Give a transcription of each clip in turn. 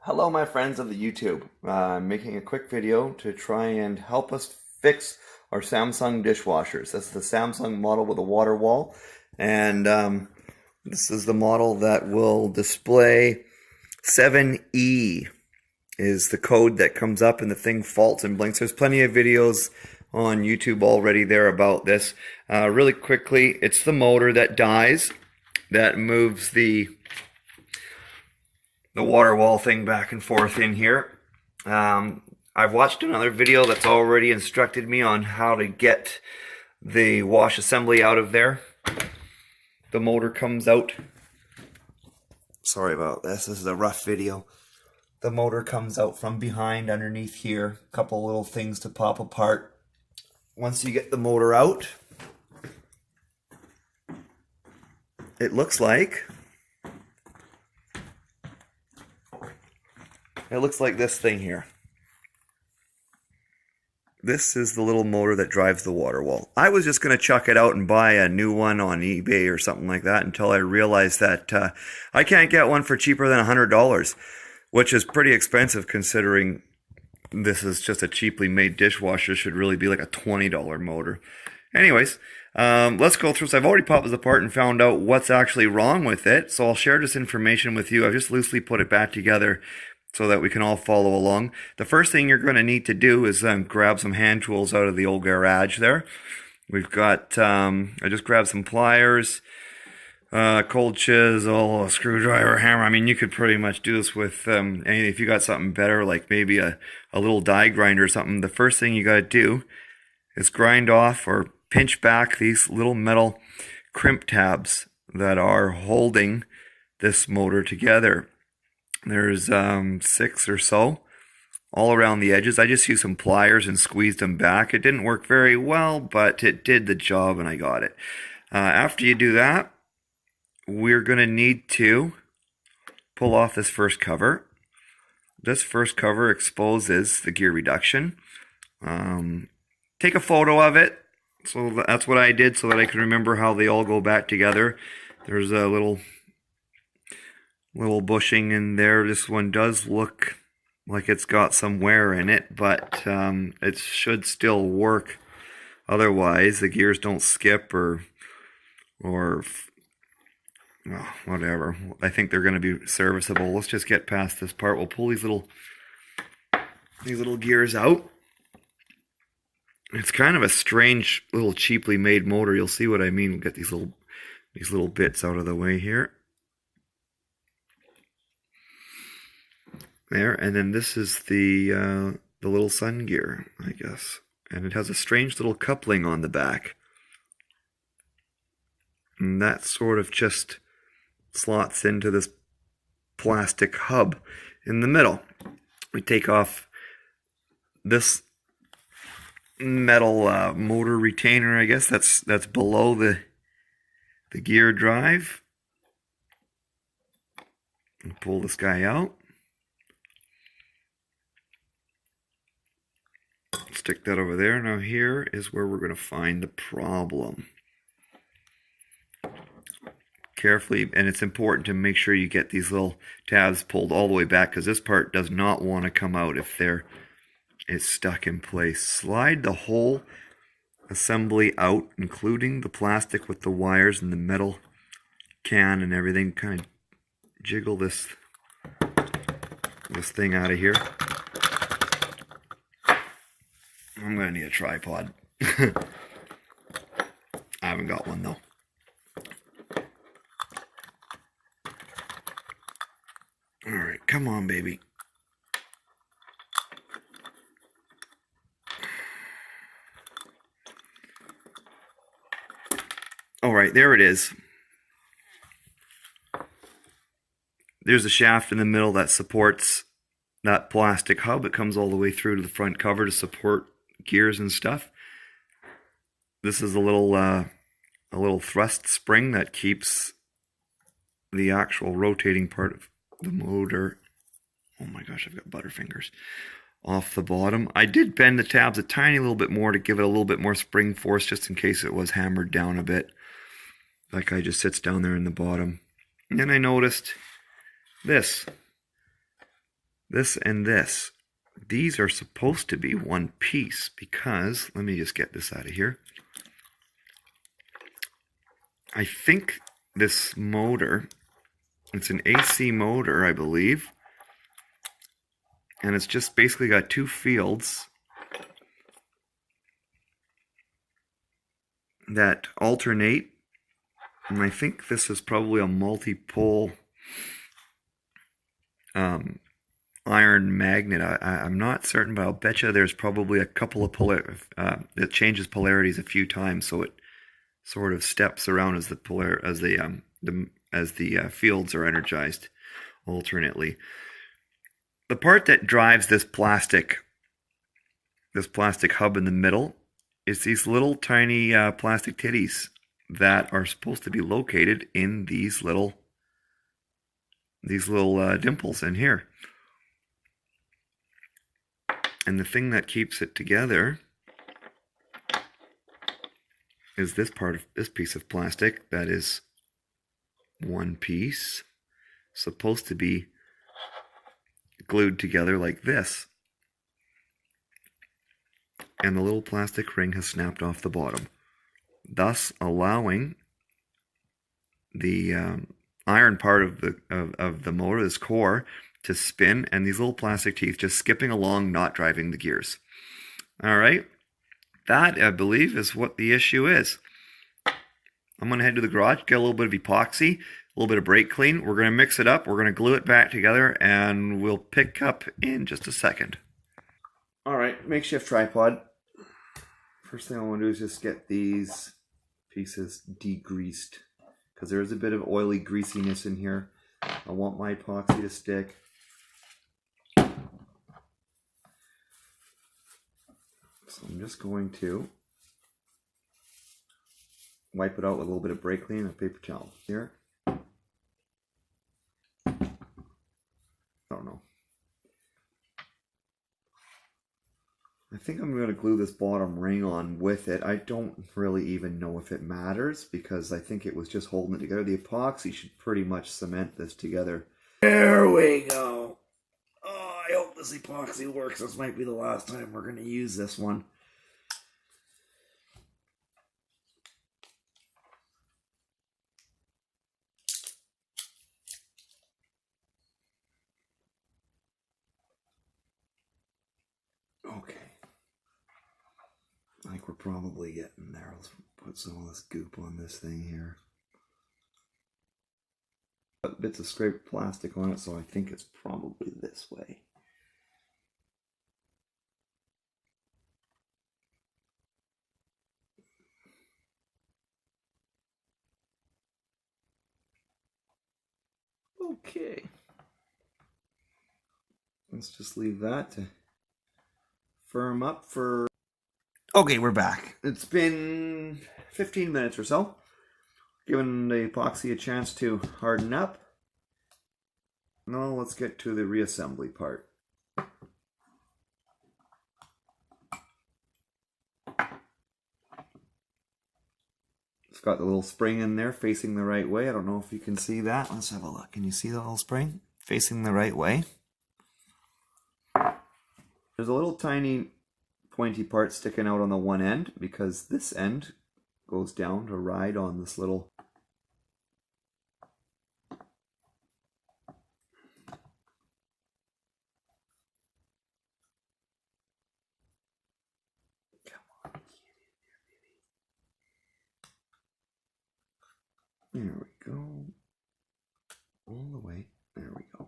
Hello, my friends of the YouTube. I'm making a quick video to try and help us fix our Samsung dishwashers. This is the Samsung model with a water wall, and this is the model that will display 7E is the code that comes up and the thing faults and blinks. There's plenty of videos on YouTube already there about this. Really quickly, it's the motor that dies that moves the water wall thing back and forth in here. I've watched another video that's already instructed me on how to get the wash assembly out of there. The motor comes out. Sorry about this. This is a rough video. The motor comes out from behind underneath here. A couple little things to pop apart. Once you get the motor out, it looks like this thing here. This is the little motor that drives the water wall. I was just going to chuck it out and buy a new one on eBay or something like that until I realized that I can't get one for cheaper than $100, which is pretty expensive considering this is just a cheaply made dishwasher. It should really be like a $20 motor. Anyways, let's go through. So I've already popped this apart and found out what's actually wrong with it. So I'll share this information with you. I've just loosely put it back together so that we can all follow along. The first thing you're going to need to do is grab some hand tools out of the old garage there. We've got, I just grabbed some pliers, cold chisel, a screwdriver, hammer. I mean, you could pretty much do this with anything. If you got something better, like maybe a little die grinder or something, the first thing you got to do is grind off or pinch back these little metal crimp tabs that are holding this motor together. There's 6 or so all around the edges. I just used some pliers and squeezed them back. It didn't work very well, but it did the job and I got it. After you do that, we're going to need to pull off this first cover. This first cover exposes the gear reduction. Take a photo of it. So that's what I did so that I can remember how they all go back together. There's a little bushing in there. This one does look like it's got some wear in it, but it should still work. Otherwise, the gears don't skip or well, whatever. I think they're going to be serviceable. Let's just get past this part. We'll pull these little gears out. It's kind of a strange little cheaply made motor. You'll see what I mean. We'll get these little bits out of the way here. There, and then this is the little sun gear, I guess. And it has a strange little coupling on the back. And that sort of just slots into this plastic hub in the middle. We take off this metal motor retainer, I guess, that's below the gear drive. And pull this guy out. Stick that over there. Now here is where we're going to find the problem. Carefully, and it's important to make sure you get these little tabs pulled all the way back because this part does not want to come out if it's stuck in place. Slide the whole assembly out, including the plastic with the wires and the metal can and everything. Kind of jiggle this thing out of here. I'm going to need a tripod. I haven't got one though. Alright, come on, baby. Alright, there it is. There's a shaft in the middle that supports that plastic hub. It comes all the way through to the front cover to support gears and stuff. This is a little thrust spring that keeps the actual rotating part of the motor, oh my gosh, I've got butterfingers, off the bottom. I did bend the tabs a tiny little bit more to give it a little bit more spring force just in case it was hammered down a bit. That guy just sits down there in the bottom. And then I noticed this. This and this. These are supposed to be one piece because, let me just get this out of here. I think this motor, it's an AC motor, I believe. And it's just basically got two fields that alternate. And I think this is probably a multi-pole iron magnet. I'm not certain, but I'll bet you there's probably a couple of it changes polarities a few times, so it sort of steps around as the fields are energized alternately. The part that drives this plastic hub in the middle is these little tiny plastic titties that are supposed to be located in these little dimples in here. And the thing that keeps it together is this piece of plastic that is one piece, supposed to be glued together like this. And the little plastic ring has snapped off the bottom, thus allowing the iron part of the motor, this core, to spin, and these little plastic teeth just skipping along, not driving the gears. All right, that I believe is what the issue is. I'm gonna head to the garage, get a little bit of epoxy, a little bit of brake clean. We're gonna mix it up, we're gonna glue it back together, and we'll pick up in just a second. All right, makeshift tripod. First thing I want to do is just get these pieces degreased, because there's a bit of oily greasiness in here. I want my epoxy to stick. So I'm just going to wipe it out with a little bit of brake clean and a paper towel. Here. I don't know. I think I'm going to glue this bottom ring on with it. I don't really even know if it matters because I think it was just holding it together. The epoxy should pretty much cement this together. There we go. Oh, I hope this epoxy works. This might be the last time we're going to use this one. Okay. I think we're probably getting there. Let's put some of this goop on this thing here. Got bits of scraped plastic on it, so I think it's probably this way. Okay. Let's just leave that to firm up for... Okay, we're back. It's been 15 minutes or so. Giving the epoxy a chance to harden up. Now let's get to the reassembly part. It's got the little spring in there facing the right way. I don't know if you can see that. Let's have a look. Can you see the little spring facing the right way? There's a little tiny pointy part sticking out on the one end because this end goes down to ride on this little There we go. All the way. There we go.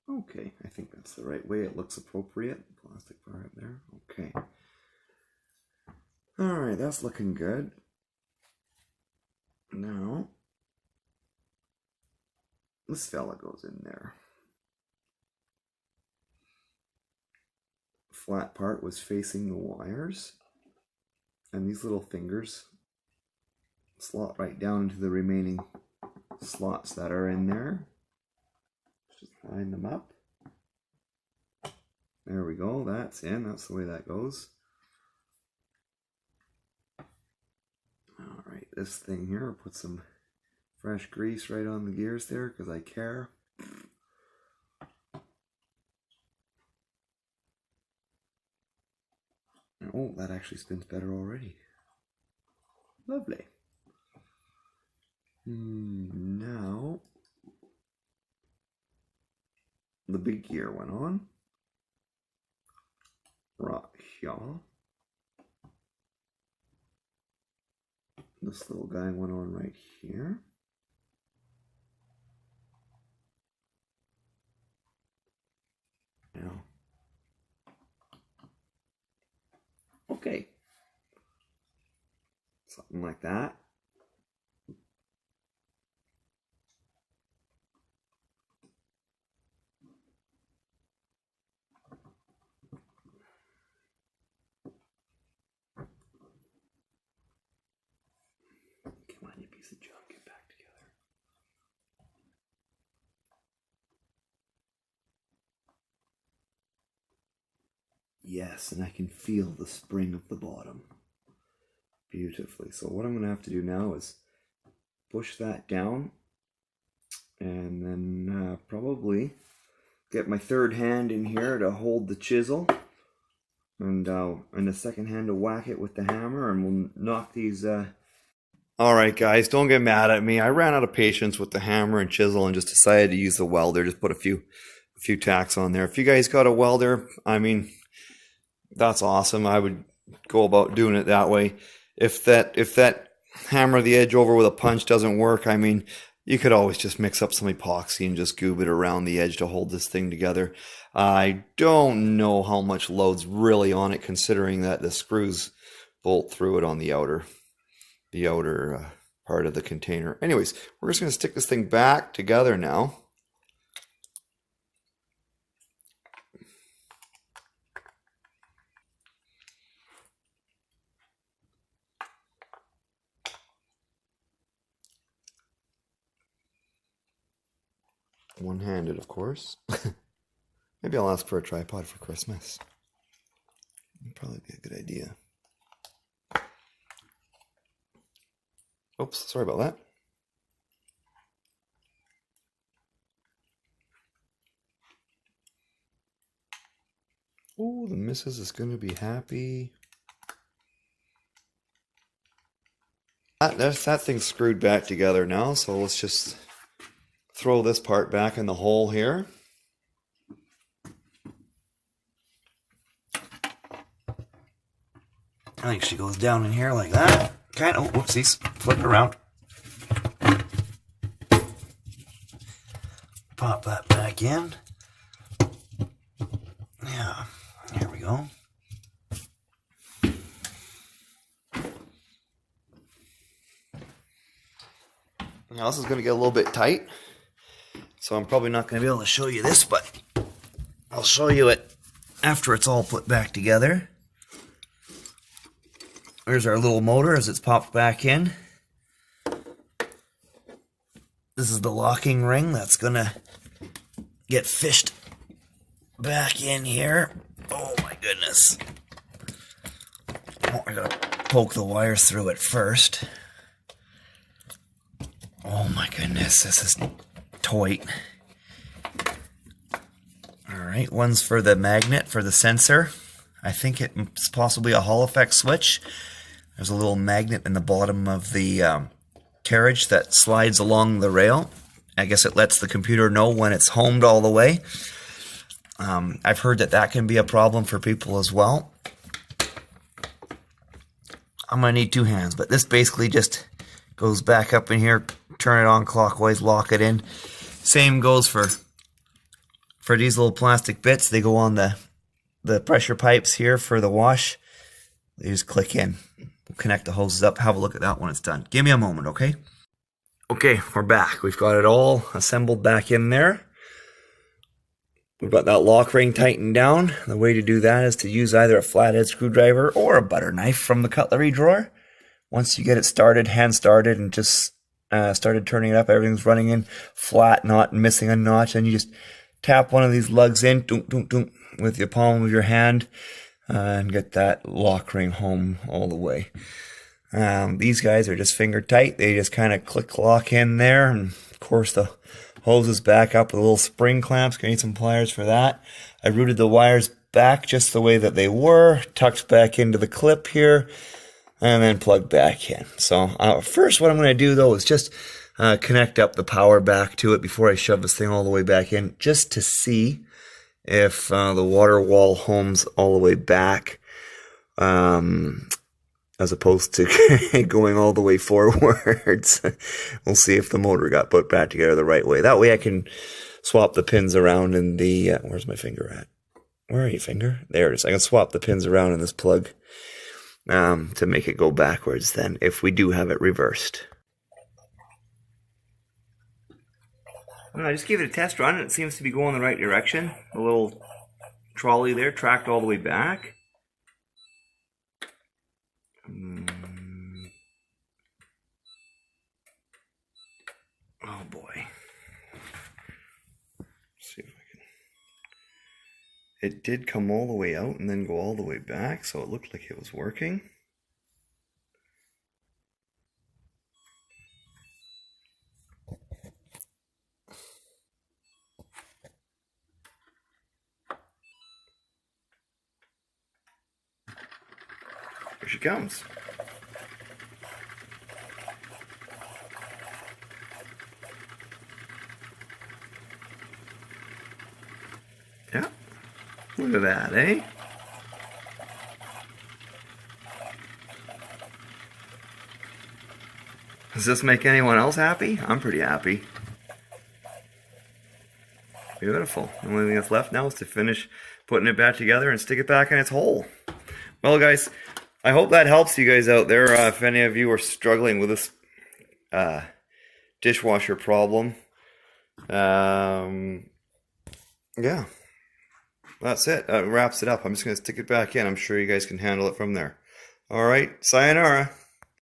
Okay, I think that's the right way. It looks appropriate. Plastic part there. Okay. Alright, that's looking good. Now, this fella goes in there. Flat part was facing the wires. And these little fingers slot right down into the remaining slots that are in there. Just line them up. There we go, that's in, that's the way that goes. Alright, this thing here, I'll put some fresh grease right on the gears there because I care. Oh, that actually spins better already. Lovely. Now, the big gear went on. Right here. This little guy went on right here. Now, okay. Something like that. Come on, you piece of junk, get back together. Yes, and I can feel the spring of the bottom beautifully. So what I'm going to have to do now is push that down and then probably get my third hand in here to hold the chisel and the second hand to whack it with the hammer, and we'll knock these Alright guys, don't get mad at me. I ran out of patience with the hammer and chisel and just decided to use the welder. Just put a few tacks on there. If you guys got a welder, I mean, that's awesome. I would go about doing it that way. If that hammer the edge over with a punch doesn't work, I mean, you could always just mix up some epoxy and just goob it around the edge to hold this thing together. I don't know how much load's really on it, considering that the screws bolt through it on the outer part of the container. Anyways, we're just going to stick this thing back together now. One-handed, of course. Maybe I'll ask for a tripod for Christmas. That'd probably be a good idea. Oops, sorry about that. Oh, the missus is going to be happy. That thing's screwed back together now, so let's just throw this part back in the hole here. I think she goes down in here like that. Kind of, oh, whoopsies, flip it around. Pop that back in. Yeah, here we go. Now this is going to get a little bit tight, so I'm probably not going to be able to show you this, but I'll show you it after it's all put back together. There's our little motor as it's popped back in. This is the locking ring that's going to get fished back in here. Oh my goodness. Oh, I gotta poke the wires through it first. Oh my goodness, this is tight. Alright, one's for the magnet, for the sensor. I think it's possibly a Hall effect switch. There's a little magnet in the bottom of the carriage that slides along the rail. I guess it lets the computer know when it's homed all the way. I've heard that can be a problem for people as well. I'm going to need two hands, but this basically just goes back up in here, turn it on clockwise, lock it in. Same goes for these little plastic bits. They go on the pressure pipes here for the wash. They just click in. We'll connect the hoses up, have a look at that when it's done. Give me a moment, okay? Okay, we're back. We've got it all assembled back in there. We've got that lock ring tightened down. The way to do that is to use either a flathead screwdriver or a butter knife from the cutlery drawer. Once you get it started, hand started, and just started turning it up, everything's running in flat, not missing a notch, and you just tap one of these lugs in dunk, dunk, dunk, with the palm of your hand and get that lock ring home all the way. These guys are just finger tight. They just kind of click lock in there, and of course the hose is back up with little spring clamps. Gonna need some pliers for that. I routed the wires back just the way that they were, tucked back into the clip here, and then plugged back in. So first what I'm going to do though is just connect up the power back to it before I shove this thing all the way back in, just to see if the water wall homes all the way back, as opposed to going all the way forwards. We'll see if the motor got put back together the right way. That way I can swap the pins around in the, where's my finger at? Where are you, finger? There it is. I can swap the pins around in this plug to make it go backwards then, if we do have it reversed. I just gave it a test run and it seems to be going the right direction. The little trolley there tracked all the way back. Oh boy. Let's see if I can. It did come all the way out and then go all the way back, so it looked like it was working. Here she comes. Yeah, look at that, eh? Does this make anyone else happy? I'm pretty happy. Beautiful. The only thing that's left now is to finish putting it back together and stick it back in its hole. Well, guys, I hope that helps you guys out there. If any of you are struggling with this dishwasher problem, yeah, that's it. Wraps it up. I'm just going to stick it back in. I'm sure you guys can handle it from there. All right, sayonara.